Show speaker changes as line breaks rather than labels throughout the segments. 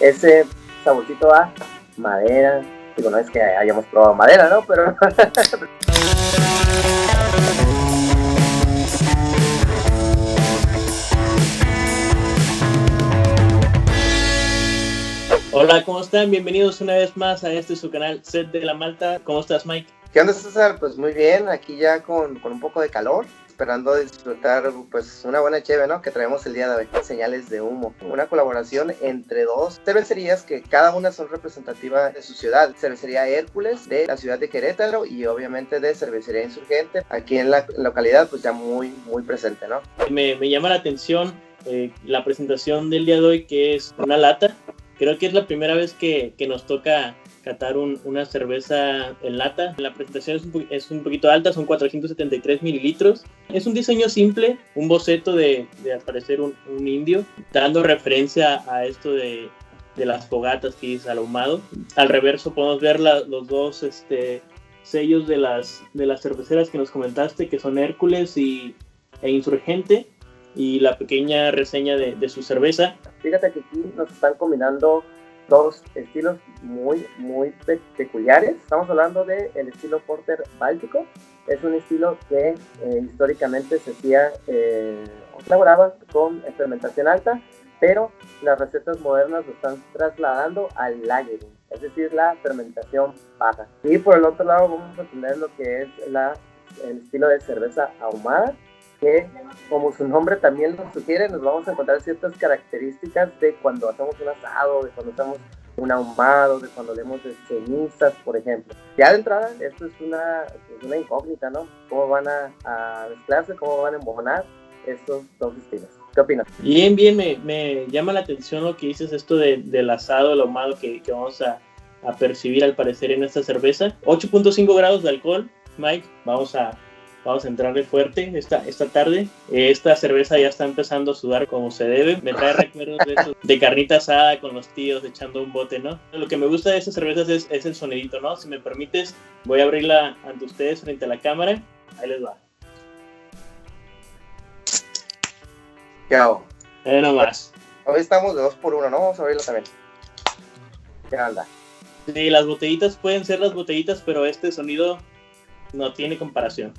ese saborcito a madera. Digo, no es que hayamos probado madera, ¿no? Pero
hola, ¿cómo están? Bienvenidos una vez más a su canal Set de la Malta. ¿Cómo estás, Mike?
¿qué onda, César? Pues muy bien, aquí ya con un poco de calor, esperando disfrutar pues una buena cheve, ¿no? Que traemos el día de hoy, Señales de Humo, una colaboración entre dos cervecerías que cada una son representativas de su ciudad. Cervecería Hércules de la ciudad de Querétaro y obviamente de Cervecería Insurgente, aquí en la localidad pues ya muy presente, ¿no?
Me llama la atención la presentación del día de hoy, que es una lata. Creo que es la primera vez que nos toca catar una cerveza en lata. La presentación es un poquito alta, son 473 mililitros. Es un diseño simple, un boceto de al parecer un indio, dando referencia a esto de las fogatas que dice al ahumado. Al reverso podemos ver los dos sellos de las cerveceras que nos comentaste, que son Hércules e Insurgente, y la pequeña reseña de su cerveza.
Fíjate que aquí nos están combinando dos estilos muy peculiares. Estamos hablando del estilo Porter Báltico. Es un estilo que históricamente se hacía, elaboraba con fermentación alta, pero las recetas modernas lo están trasladando al lagering, es decir, la fermentación baja. Y por el otro lado vamos a tener lo que es el estilo de cerveza ahumada, que como su nombre también lo sugiere, nos vamos a encontrar ciertas características de cuando hacemos un asado, de cuando hacemos un ahumado, de cuando leemos de cenizas, por ejemplo. Ya de entrada, esto es una incógnita, ¿no? ¿Cómo van a mezclarse, cómo van a embonar estos dos estilos? ¿Qué opinas?
Bien, me llama la atención lo que dices, esto del asado, el ahumado que vamos a percibir al parecer en esta cerveza. 8.5 grados de alcohol, Mike, vamos a entrarle fuerte esta tarde. Esta cerveza ya está empezando a sudar como se debe. Me trae recuerdos de carnita asada con los tíos echando un bote, ¿no? Lo que me gusta de estas cervezas es el sonidito, ¿no? Si me permites, voy a abrirla ante ustedes frente a la cámara. Ahí les va.
¿Qué hago?
Nomás.
Hoy estamos de 2 por 1, ¿no? Vamos a abrirlo también. ¿Qué onda?
Sí, las botellitas pueden ser las botellitas, pero este sonido no tiene comparación.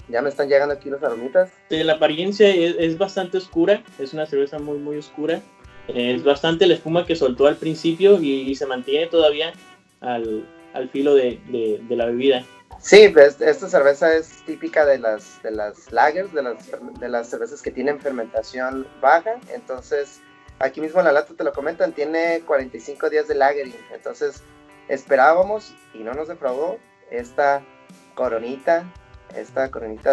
Ya me están llegando aquí los aromitas.
La apariencia es bastante oscura, es una cerveza muy oscura. Es bastante la espuma que soltó al principio y se mantiene todavía al filo de la bebida.
Sí, pues esta cerveza es típica de las lagers, de las cervezas que tienen fermentación baja. Entonces, aquí mismo en la lata te lo comentan, tiene 45 días de lagering. Entonces, esperábamos y no nos defraudó esta coronita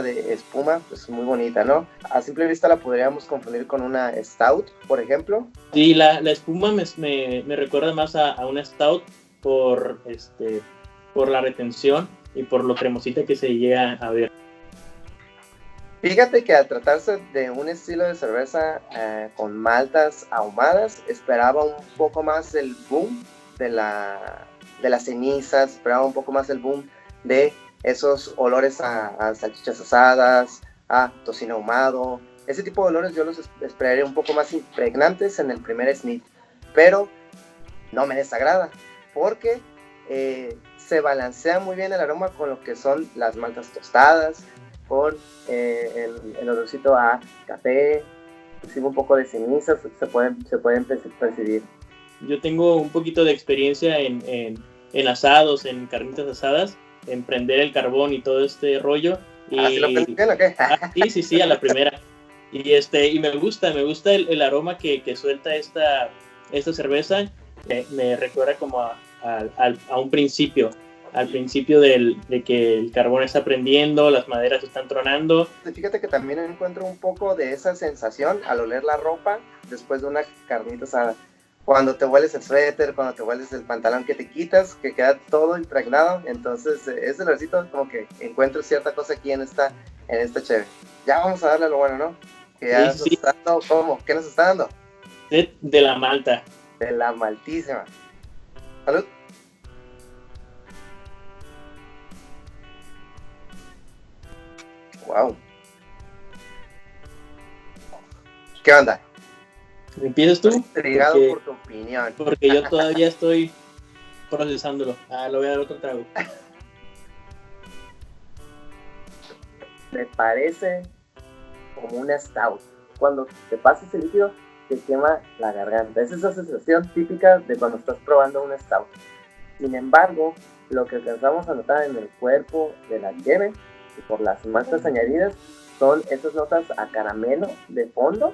de espuma, pues muy bonita, ¿no? A simple vista la podríamos confundir con una stout, por ejemplo.
Sí, la espuma me recuerda más a una stout por la retención y por lo cremosita que se llega a ver.
Fíjate que al tratarse de un estilo de cerveza con maltas ahumadas, esperaba un poco más el boom de las cenizas, esperaba un poco más el boom de esos olores a salchichas asadas, a tocino ahumado. Ese tipo de olores yo los esperaría un poco más impregnantes en el primer sniff, pero no me desagrada, porque se balancea muy bien el aroma con lo que son las maltas tostadas, con el olorcito a café, inclusive un poco de cenizas se pueden percibir.
Yo tengo un poquito de experiencia en asados, en carnitas asadas, en prender el carbón y todo este rollo.
¿Sí lo prendieron o qué?
Sí, a la primera. Y me gusta el aroma que suelta esta cerveza. Me recuerda como a un principio. Al principio de que el carbón está prendiendo, las maderas están tronando.
Fíjate que también encuentro un poco de esa sensación al oler la ropa después de una carnita asada. Cuando te hueles el suéter, cuando te hueles el pantalón que te quitas, que queda todo impregnado, entonces ese olorcito como que encuentro cierta cosa aquí en esta cheve. Ya vamos a darle lo bueno, ¿no? Que ya
Sí.
Está dando, ¿cómo? ¿Qué nos está dando?
De la malta.
De la maltísima. Salud.
Wow. ¿Qué onda?
¿Empiezas tú?
Estoy intrigado por tu opinión.
Porque yo todavía estoy procesándolo. Le voy a dar otro trago.
Me parece como una stout. Cuando te pasa ese líquido, te quema la garganta. Es esa sensación típica de cuando estás probando una stout. Sin embargo, lo que alcanzamos a notar en el cuerpo de la cheve, y por las maltas añadidas, son esas notas a caramelo de fondo,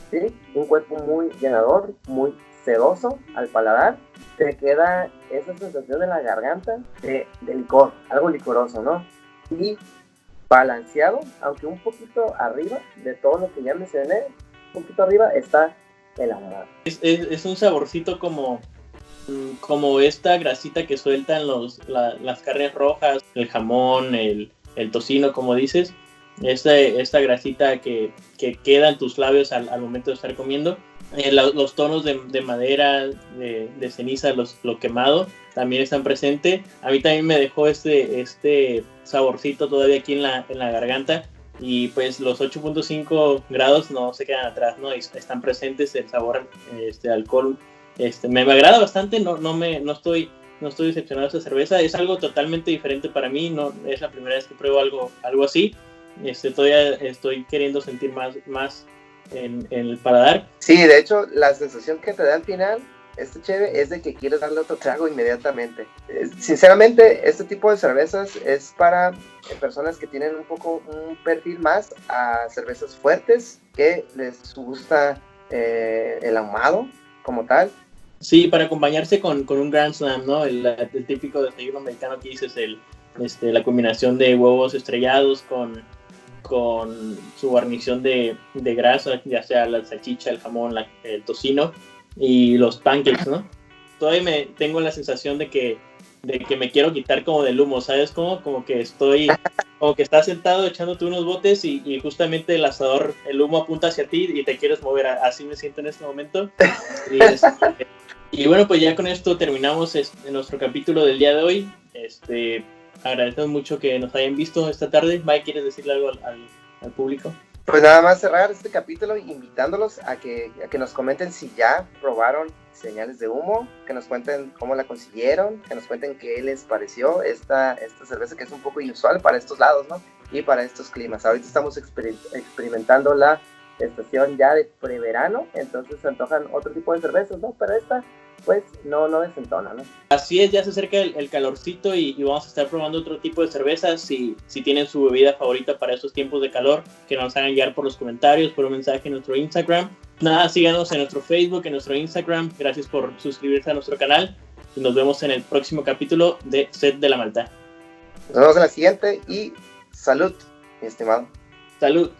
¿sí? Un cuerpo muy llenador, muy sedoso al paladar. Te queda esa sensación en la garganta de licor, algo licoroso, ¿no? Y balanceado, aunque un poquito arriba de todo lo que ya mencioné, un poquito arriba está el ahumado.
Es un saborcito como esta grasita que sueltan las carnes rojas, el jamón, el tocino, como dices. Esta grasita que queda en tus labios al momento de estar comiendo. Los tonos de madera, de ceniza, lo quemado, también están presentes. A mí también me dejó este saborcito todavía aquí en la garganta. Y pues los 8.5 grados no se quedan atrás, ¿no? Están presentes, el sabor, alcohol. Me agrada bastante, no estoy decepcionado de esta cerveza. Es algo totalmente diferente para mí, no es la primera vez que pruebo algo así. Todavía estoy queriendo sentir más en el paladar.
Sí, de hecho, la sensación que te da al final, cheve, es de que quieres darle otro trago inmediatamente. Sinceramente, este tipo de cervezas es para personas que tienen un perfil más a cervezas fuertes, que les gusta el ahumado como tal.
Sí, para acompañarse con un Grand Slam, ¿no? El típico desayuno americano que dices, la combinación de huevos estrellados con su guarnición de grasa, ya sea la salchicha, el jamón, el tocino y los pancakes, ¿no? Todavía tengo la sensación de que me quiero quitar como del humo, ¿sabes? Como que estás sentado echándote unos botes y justamente el asador, el humo apunta hacia ti y te quieres mover. Así me siento en este momento. Y bueno, pues ya con esto terminamos nuestro capítulo del día de hoy. Agradecemos mucho que nos hayan visto esta tarde. Mike, ¿quieres decirle algo al público?
Pues nada más cerrar este capítulo invitándolos a que nos comenten si ya probaron Señales de Humo, que nos cuenten cómo la consiguieron, que nos cuenten qué les pareció esta cerveza, que es un poco inusual para estos lados, ¿no? Y para estos climas. Ahorita estamos experimentando la estación ya de preverano, entonces se antojan otro tipo de cervezas, ¿no? Pero esta pues no desentona, ¿no?
Así es, ya se acerca el calorcito y vamos a estar probando otro tipo de cervezas. Si tienen su bebida favorita para estos tiempos de calor, que nos hagan llegar por los comentarios, por un mensaje en nuestro Instagram. Nada, síganos en nuestro Facebook, en nuestro Instagram. Gracias por suscribirse a nuestro canal y nos vemos en el próximo capítulo de Set de la Malta.
Nos vemos en la siguiente y salud, mi estimado.
Salud.